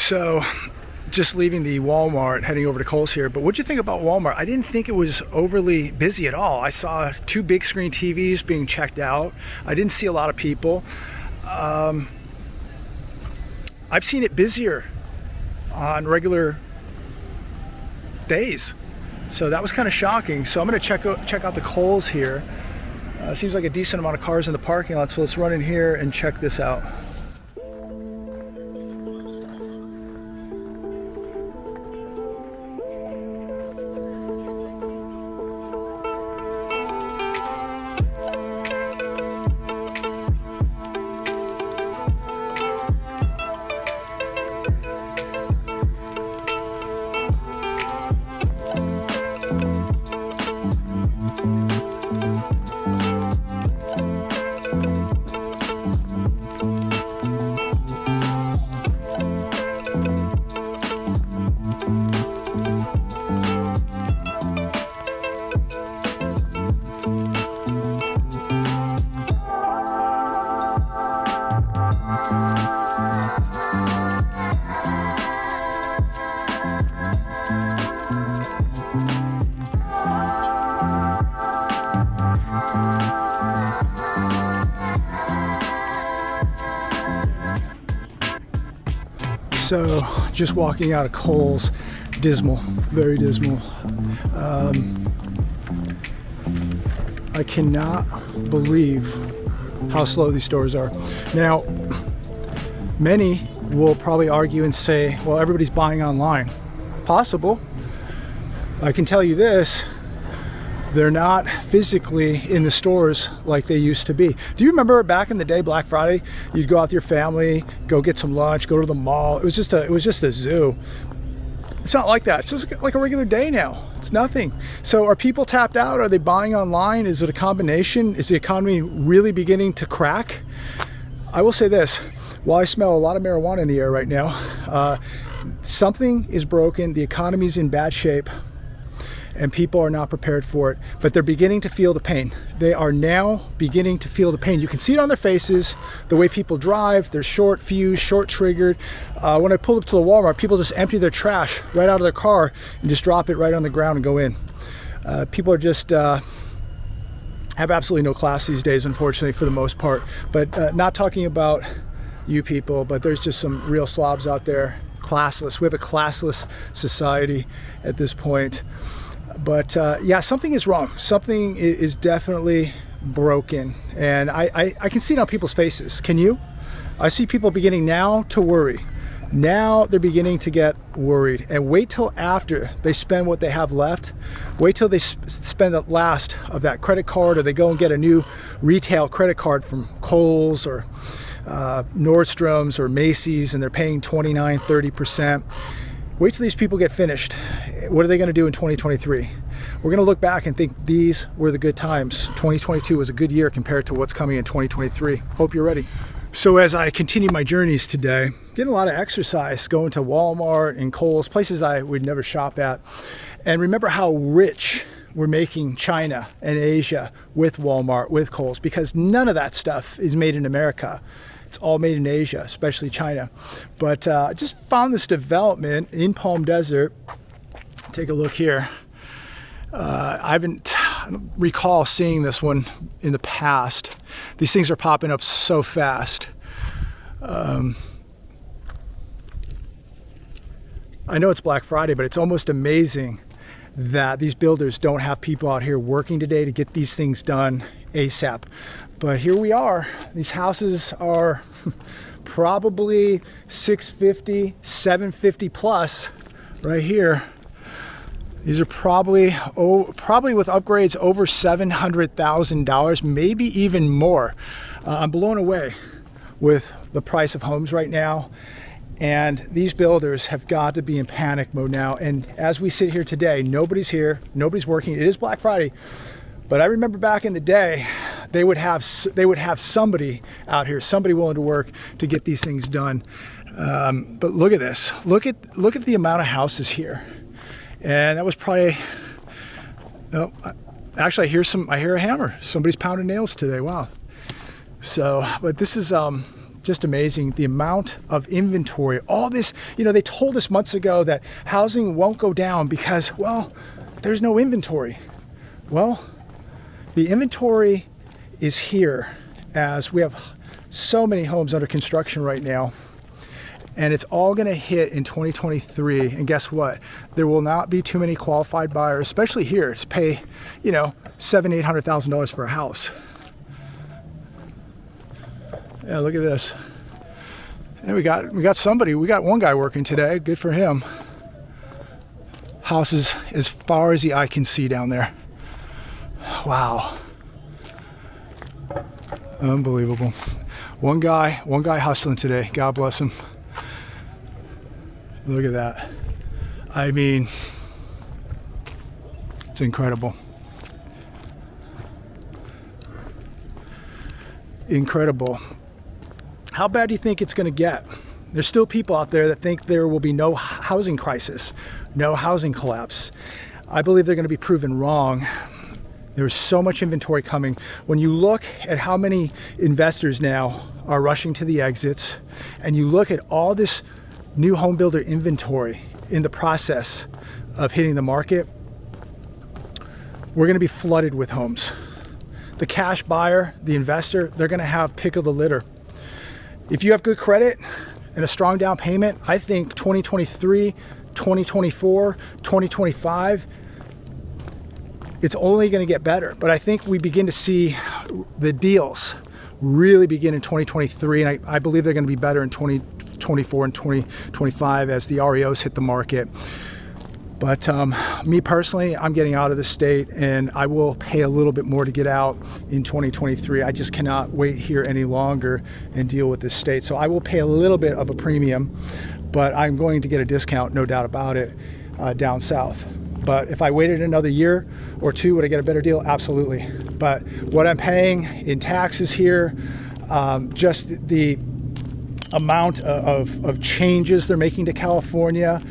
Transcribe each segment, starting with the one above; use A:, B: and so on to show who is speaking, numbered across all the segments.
A: So just leaving the Walmart, heading over to Kohl's here. But what'd you think about Walmart? I didn't think it was overly busy at all. I saw 2 big screen TVs being checked out. I didn't see a lot of people. I've seen it busier on regular days. So that was kind of shocking. So I'm gonna check out the Kohl's here. Seems like a decent amount of cars in the parking lot. So let's run in here and check this out. So just walking out of Kohl's, dismal, very dismal. I cannot believe how slow these stores are. Now, many will probably argue and say, well, everybody's buying online. Possible. I can tell you this, they're not physically in the stores like they used to be. Do you remember back in the day, Black Friday, you'd go out with your family, go get some lunch, go to the mall. It was just a zoo. It's not like that. It's just like a regular day now. It's nothing. So are people tapped out? Are they buying online? Is it a combination? Is the economy really beginning to crack? I will say this, while I smell a lot of marijuana in the air right now, something is broken, the economy's in bad shape, and people are not prepared for it, but they're beginning to feel the pain. They are now beginning to feel the pain. You can see it on their faces, the way people drive, they're short fused, short triggered. When I pulled up to the Walmart, people just empty their trash right out of their car and just drop it right on the ground and go in. People are just, have absolutely no class these days, unfortunately, for the most part. But not talking about you people, but there's just some real slobs out there, classless. We have a classless society at this point. But yeah, something is wrong. Something is definitely broken. And I can see it on people's faces. Can you? I see people beginning now to worry. Now they're beginning to get worried. And wait till after they spend what they have left. Wait till they spend the last of that credit card, or they go and get a new retail credit card from Kohl's or Nordstrom's or Macy's, and they're paying 29, 30%. Wait till these people get finished. What are they going to do in 2023? We're going to look back and think these were the good times. 2022 was a good year compared to what's coming in 2023. Hope you're ready. So as I continue my journeys today, getting a lot of exercise, going to Walmart and Kohl's, places I would never shop at. And remember how rich we're making China and Asia with Walmart, with Kohl's, because none of that stuff is made in America. It's all made in Asia, especially China. But I just found this development in Palm Desert. Take a look here. I don't recall seeing this one in the past. These things are popping up so fast. I know it's Black Friday, but it's almost amazing that these builders don't have people out here working today to get these things done ASAP. But here we are. These houses are probably $650, $750 plus right here. These are probably with upgrades over $700,000, maybe even more. I'm blown away with the price of homes right now. And these builders have got to be in panic mode now. And as we sit here today, nobody's here, nobody's working. It is Black Friday. But I remember back in the day, they would have somebody out here, somebody willing to work to get these things done. But look at this. Look at the amount of houses here. And that was probably, oh, actually I hear a hammer. Somebody's pounding nails today. Wow. So, but this is just amazing. The amount of inventory, all this, you know, they told us months ago that housing won't go down because, well, there's no inventory. Well, the inventory is here, as we have so many homes under construction right now, and it's all going to hit in 2023. And guess what? There will not be too many qualified buyers, especially here, to pay, you know, $700,000-$800,000 for a house. Yeah, look at this. And we got one guy working today. Good for him. Houses as far as the eye can see down there. Wow. Unbelievable. One guy hustling today. God bless him. Look at that. I mean, it's incredible. Incredible. How bad do you think it's going to get? There's still people out there that think there will be no housing crisis, no housing collapse. I believe they're going to be proven wrong. There's so much inventory coming. When you look at how many investors now are rushing to the exits, and you look at all this new home builder inventory in the process of hitting the market, we're going to be flooded with homes. The cash buyer, the investor, they're going to have pick of the litter. If you have good credit and a strong down payment, I think 2023, 2024, 2025, it's only going to get better. But I think we begin to see the deals really begin in 2023, and I believe they're going to be better in 2024 and 2025 as the REOs hit the market. But me personally, I'm getting out of the state, and I will pay a little bit more to get out in 2023. I just cannot wait here any longer and deal with this state. So I will pay a little bit of a premium, but I'm going to get a discount, no doubt about it, down south. But if I waited another year or two, would I get a better deal? Absolutely. But what I'm paying in taxes here, just the amount of changes they're making to California,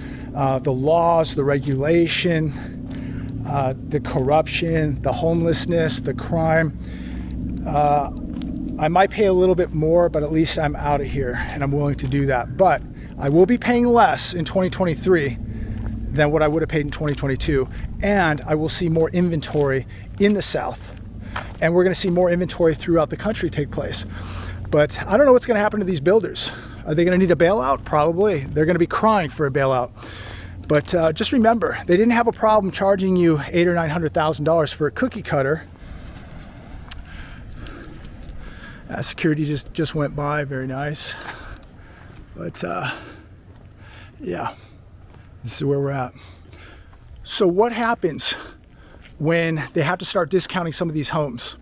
A: the laws, the regulation, the corruption, the homelessness, the crime. I might pay a little bit more, but at least I'm out of here and I'm willing to do that. But I will be paying less in 2023 than what I would have paid in 2022. And I will see more inventory in the South. And we're going to see more inventory throughout the country take place. But I don't know what's going to happen to these builders. Are they going to need a bailout? Probably. They're going to be crying for a bailout. But just remember, they didn't have a problem charging you $800,000 or $900,000 for a cookie cutter. Security just went by, very nice. But yeah, this is where we're at. So what happens when they have to start discounting some of these homes?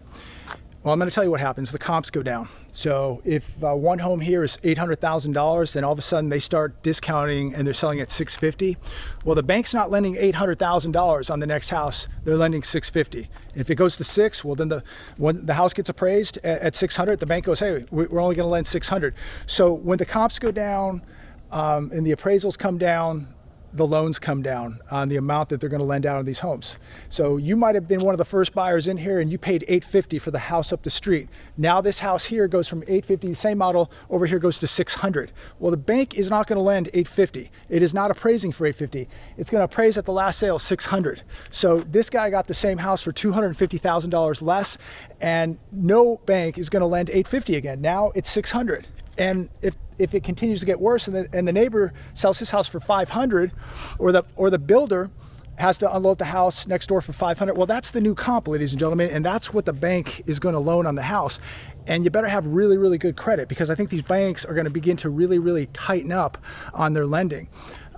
A: Well, I'm going to tell you what happens. The comps go down. So if one home here is $800,000, then all of a sudden they start discounting and they're selling at $650,000. Well, the bank's not lending $800,000 on the next house. They're lending $650,000. If it goes to $600,000, well, then when the house gets appraised at $600,000, the bank goes, hey, we're only going to lend $600,000. So when the comps go down and the appraisals come down, the loans come down on the amount that they're going to lend out on these homes. So you might have been one of the first buyers in here and you paid $850,000 for the house up the street. Now this house here goes from $850,000, the same model, over here goes to $600,000. Well, the bank is not going to lend $850,000. It is not appraising for $850,000. It's going to appraise at the last sale $600,000. So this guy got the same house for $250,000 less, and no bank is going to lend $850,000 again. Now it's $600,000. And if it continues to get worse and the neighbor sells his house for $500,000, or the builder has to unload the house next door for $500,000, well, that's the new comp, ladies and gentlemen, and that's what the bank is going to loan on the house. And you better have really, really good credit, because I think these banks are going to begin to really, really tighten up on their lending.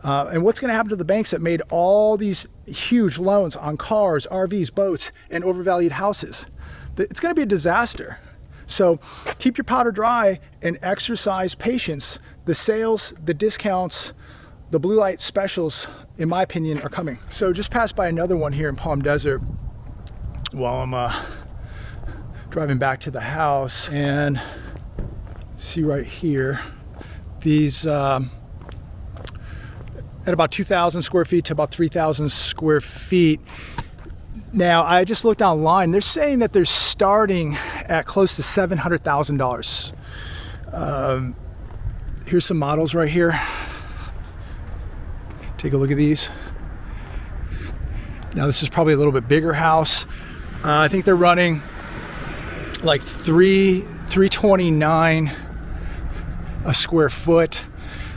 A: And what's going to happen to the banks that made all these huge loans on cars, RVs, boats, and overvalued houses? It's going to be a disaster. So keep your powder dry and exercise patience. The sales, the discounts, the blue light specials, in my opinion, are coming. So just passed by another one here in Palm Desert while I'm driving back to the house, and see right here, these at about 2,000 square feet to about 3,000 square feet. Now, I just looked online. They're saying that they're starting at close to $700,000. Here's some models right here. Take a look at these. Now this is probably a little bit bigger house. I think they're running like $329 a square foot.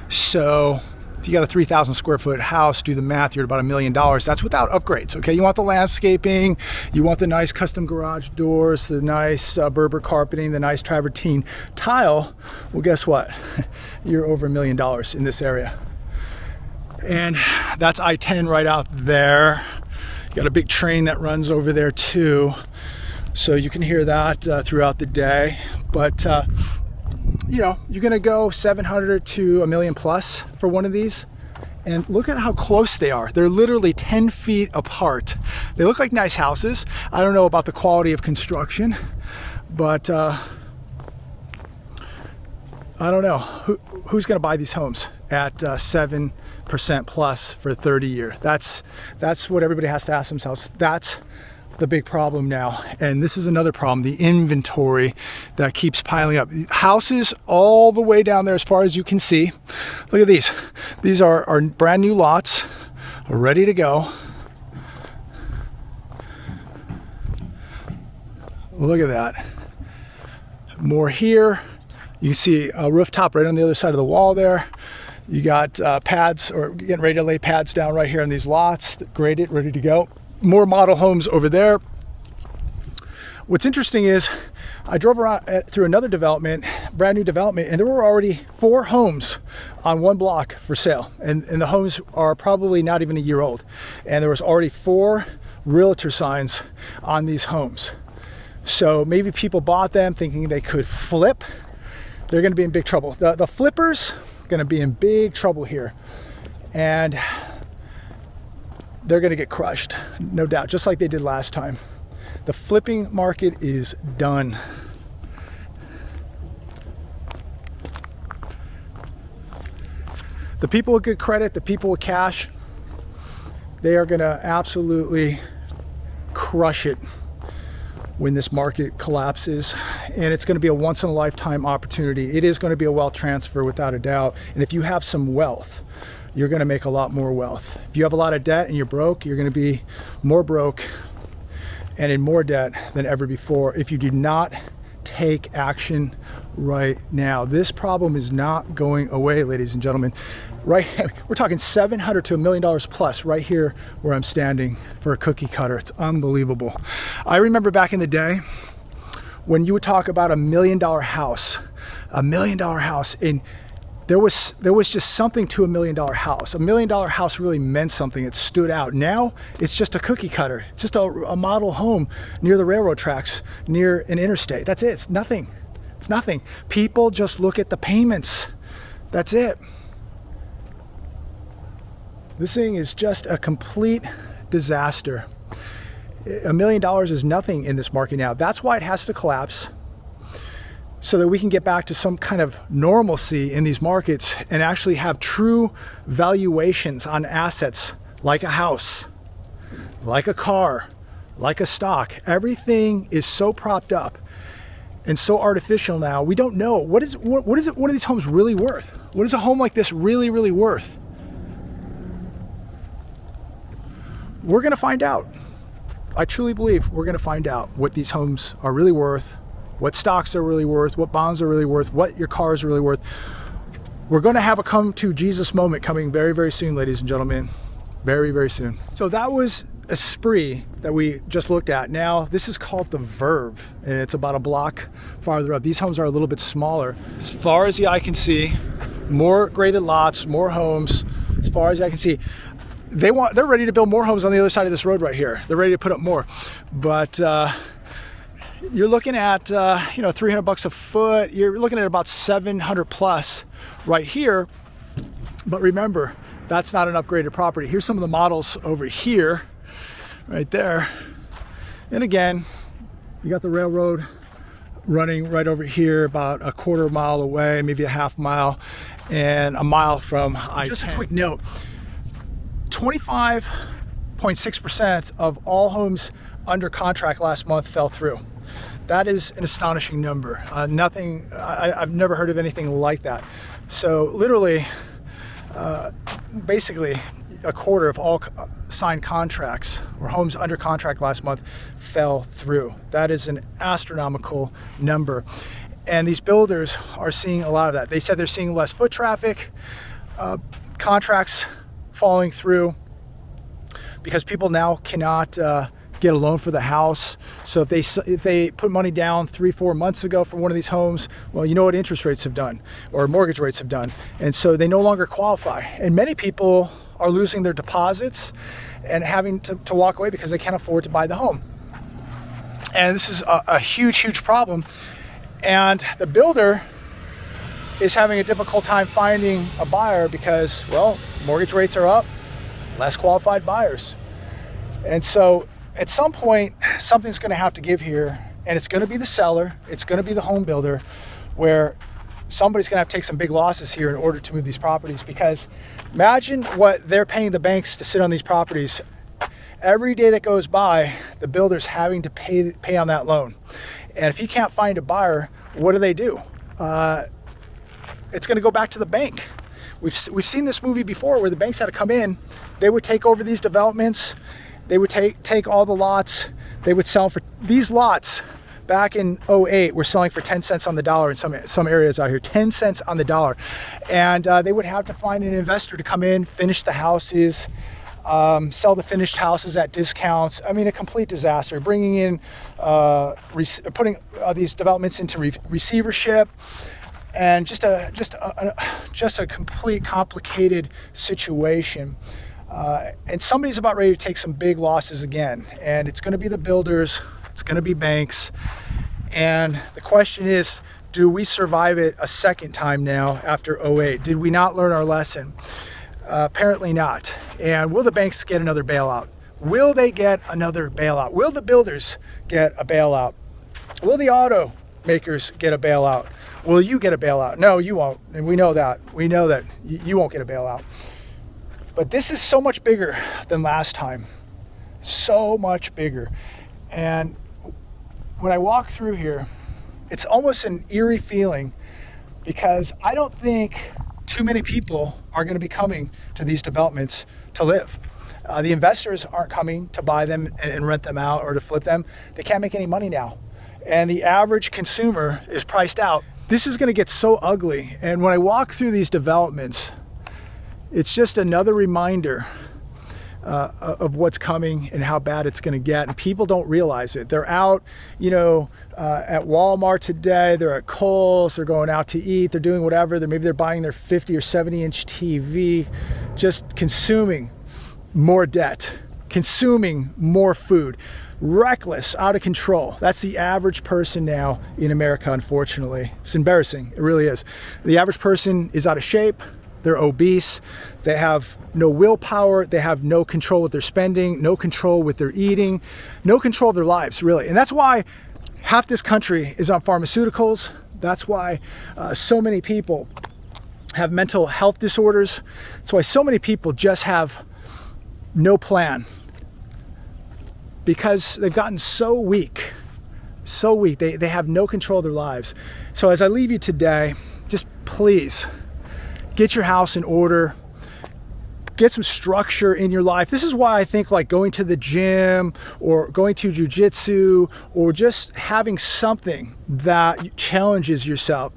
A: So if you got a 3,000 square foot house, do the math, you're at about $1 million. That's without upgrades, okay? You want the landscaping, you want the nice custom garage doors, the nice Berber carpeting, the nice travertine tile. Well, guess what? You're over $1 million in this area. And that's I-10 right out there. You got a big train that runs over there too. So you can hear that throughout the day. But you know, you're gonna go 700 to $1 million plus for one of these. And look at how close they are. They're literally 10 feet apart. They look like nice houses. I don't know about the quality of construction, but I don't know. Who's gonna buy these homes at 7% plus for 30 year? That's what everybody has to ask themselves. That's the big problem now. And this is another problem, the inventory that keeps piling up. Houses all the way down there as far as you can see. Look at these. These are brand new lots, ready to go. Look at that. More here. You can see a rooftop right on the other side of the wall there. You got pads, or getting ready to lay pads down right here on these lots, graded, ready to go. More model homes over there. What's interesting is I drove around through another development, brand new development, and there were already 4 homes on one block for sale. And the homes are probably not even a year old. And there was already 4 realtor signs on these homes. So maybe people bought them thinking they could flip. They're gonna be in big trouble. The flippers gonna be in big trouble here. And they're going to get crushed, no doubt, just like they did last time. The flipping market is done. The people with good credit, the people with cash, they are going to absolutely crush it when this market collapses. And it's going to be a once-in-a-lifetime opportunity. It is going to be a wealth transfer without a doubt. And if you have some wealth, you're going to make a lot more wealth. If you have a lot of debt and you're broke, you're going to be more broke and in more debt than ever before if you do not take action right now. This problem is not going away, ladies and gentlemen. Right, we're talking 700 to $1 million plus right here where I'm standing for a cookie cutter. It's unbelievable. I remember back in the day when you would talk about $1 million house, and there was just something to $1 million house. $1 million house really meant something. It stood out. Now it's just a cookie cutter. It's just a model home near the railroad tracks, near an interstate. That's it. It's nothing. It's nothing. People just look at the payments. That's it. This thing is just a complete disaster. $1 million is nothing in this market now. That's why it has to collapse, so that we can get back to some kind of normalcy in these markets and actually have true valuations on assets like a house, like a car, like a stock. Everything is so propped up and so artificial now. We don't know what is one of these homes really worth? What is a home like this really worth? We're gonna find out. I truly believe we're gonna find out what these homes are really worth, what stocks are really worth, what bonds are really worth, what your car is really worth. We're going to have a come to Jesus moment coming very soon, ladies and gentlemen. Very soon. So that was a spree that we just looked at. Now, this is called the Verve, and it's about a block farther up. These homes are a little bit smaller. As far as the eye can see, more graded lots, more homes. As far as the eye can see, they're ready to build more homes on the other side of this road right here. They're ready to put up more. But you're looking at, $300 a foot. You're looking at about 700 plus right here. But remember, that's not an upgraded property. Here's some of the models over here, right there. And again, you got the railroad running right over here, about a quarter mile away, maybe a half mile, and a mile from I-10. Just a quick note, 25.6% of all homes under contract last month fell through. That is an astonishing number. I've never heard of anything like that. So literally, basically, a quarter of all signed contracts or homes under contract last month fell through. That is an astronomical number. And these builders are seeing a lot of that. They said they're seeing less foot traffic, contracts falling through because people now cannot get a loan for the house. So if they put money down 3-4 months ago for one of these homes, well, you know what interest rates have done or mortgage rates have done. And so they no longer qualify. And many people are losing their deposits and having to walk away because they can't afford to buy the home. And this is a huge, huge problem. And the builder is having a difficult time finding a buyer because, well, mortgage rates are up, less qualified buyers. And so at some point, something's going to have to give here, and it's going to be the seller, it's going to be the home builder, where somebody's going to have to take some big losses here in order to move these properties. Because imagine what they're paying the banks to sit on these properties. Every day that goes by, the builder's having to pay on that loan. And if he can't find a buyer, what do? It's going to go back to the bank. We've seen this movie before where the banks had to come in. They would take over these developments. They would take all the lots. They would sell for these lots. Back in 2008, we're selling for 10 cents on the dollar in some areas out here, 10 cents on the dollar. And they would have to find an investor to come in, finish the houses, sell the finished houses at discounts. I mean, a complete disaster. Bringing in, putting these developments into receivership, and just a complete complicated situation. And somebody's about ready to take some big losses again, and it's going to be the builders. It's going to be banks. And the question is, do we survive it a second time now after 2008? Did we not learn our lesson? Apparently not. And will the banks get another bailout? Will they get another bailout? Will the builders get a bailout? Will the automakers get a bailout? Will you get a bailout? No, you won't. And we know that. We know that you won't get a bailout. But this is so much bigger than last time. So much bigger. And when I walk through here, it's almost an eerie feeling because I don't think too many people are going to be coming to these developments to live. The investors aren't coming to buy them and rent them out or to flip them. They can't make any money now. And the average consumer is priced out. This is going to get so ugly. And when I walk through these developments, it's just another reminder of what's coming and how bad it's going to get. And people don't realize it. They're out, at Walmart today. They're at Kohl'S. They're going out to eat. They're doing whatever. Maybe they're buying their 50 or 70-inch TV, just consuming more debt, consuming more food, reckless, out of control. That's the average person now in America, unfortunately. It's embarrassing. It really is. The average person is out of shape. They're obese. They have no willpower. They have no control with their spending, no control with their eating, no control of their lives, really. And that's why half this country is on pharmaceuticals. That's why so many people have mental health disorders. That's why so many people just have no plan, because they've gotten so weak. They have no control of their lives. So as I leave you today, just please get your house in order. Get some structure in your life. This is why I think like going to the gym or going to jiu-jitsu or just having something that challenges yourself,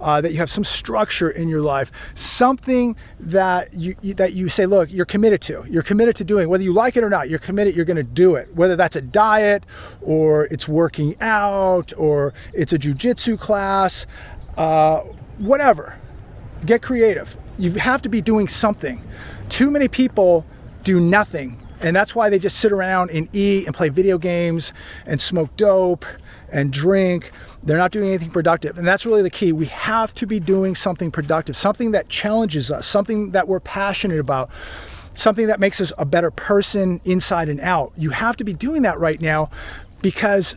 A: that you have some structure in your life, something that you say, look, you're committed to doing, whether you like it or not, you're committed, you're going to do it, whether that's a diet or it's working out or it's a jiu-jitsu class, whatever. Get creative. You have to be doing something. Too many people do nothing, and that's why they just sit around and eat and play video games and smoke dope and drink. They're not doing anything productive, and that's really the key. We have to be doing something productive, something that challenges us, something that we're passionate about, something that makes us a better person inside and out. You have to be doing that right now, because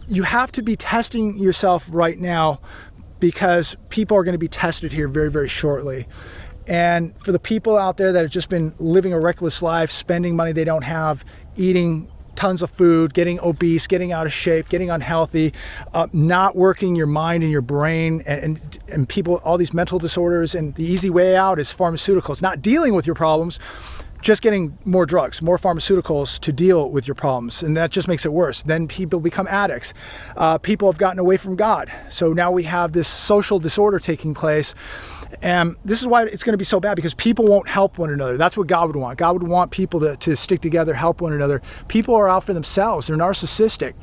A: you have to be testing yourself right now, because people are going to be tested here very, very shortly. And for the people out there that have just been living a reckless life, spending money they don't have, eating tons of food, getting obese, getting out of shape, getting unhealthy, not working your mind and your brain, and people, all these mental disorders, and the easy way out is pharmaceuticals, not dealing with your problems, just getting more drugs, more pharmaceuticals to deal with your problems. And that just makes it worse. Then people become addicts. People have gotten away from God. So now we have this social disorder taking place. And this is why it's going to be so bad, because people won't help one another. That's what God would want. God would want people to stick together, help one another. People are out for themselves. They're narcissistic.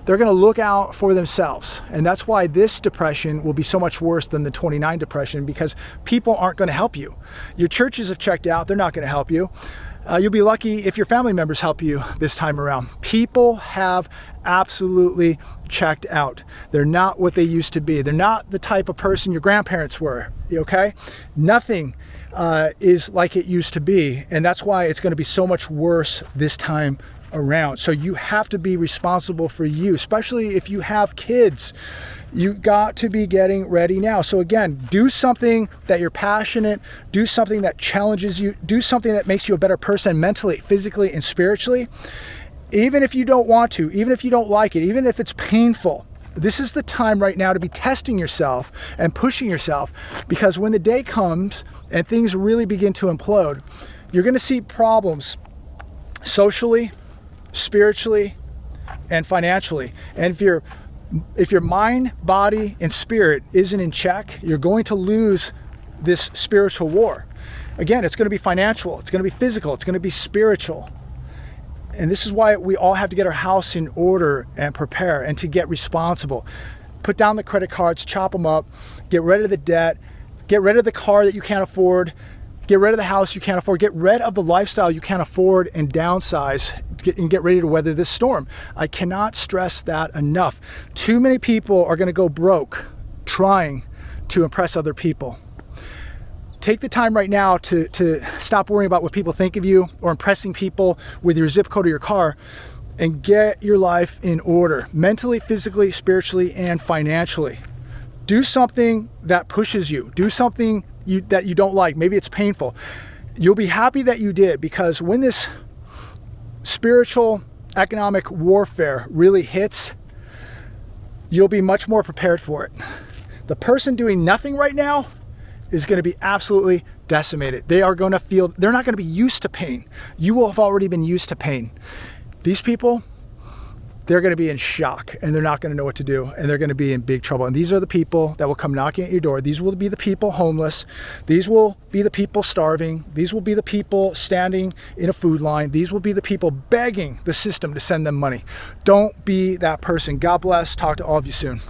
A: They're going to look out for themselves. And that's why this depression will be so much worse than the 29 depression, because people aren't going to help you. Your churches have checked out. They're not going to help you. You'll be lucky if your family members help you this time around. People have absolutely checked out. They're not what they used to be. They're not the type of person your grandparents were, okay? Nothing is like it used to be, and that's why it's going to be so much worse this time around. So you have to be responsible for you, especially if you have kids. You got to be getting ready now. So again, do something that you're passionate, do something that challenges you, do something that makes you a better person mentally, physically, and spiritually. Even if you don't want to, even if you don't like it, even if it's painful, this is the time right now to be testing yourself and pushing yourself, because when the day comes and things really begin to implode, you're going to see problems socially, spiritually, and financially. And if your mind, body, and spirit isn't in check, you're going to lose this spiritual war. Again, it's going to be financial, it's going to be physical, it's going to be spiritual. And this is why we all have to get our house in order and prepare, and to get responsible. Put down the credit cards, chop them up, get rid of the debt, get rid of the car that you can't afford, get rid of the house you can't afford, get rid of the lifestyle you can't afford, and downsize, and get ready to weather this storm. I cannot stress that enough. Too many people are going to go broke trying to impress other people. Take the time right now to stop worrying about what people think of you or impressing people with your zip code or your car, and get your life in order, mentally, physically, spiritually, and financially. Do something that pushes you. Do something that you don't like. Maybe it's painful. You'll be happy that you did, because when this spiritual economic warfare really hits, you'll be much more prepared for it. The person doing nothing right now is going to be absolutely decimated. They are going to feel, they're not going to be used to pain. You will have already been used to pain. These people, they're going to be in shock, and they're not going to know what to do, and they're going to be in big trouble. And these are the people that will come knocking at your door. These will be the people homeless. These will be the people starving. These will be the people standing in a food line. These will be the people begging the system to send them money. Don't be that person. God bless. Talk to all of you soon.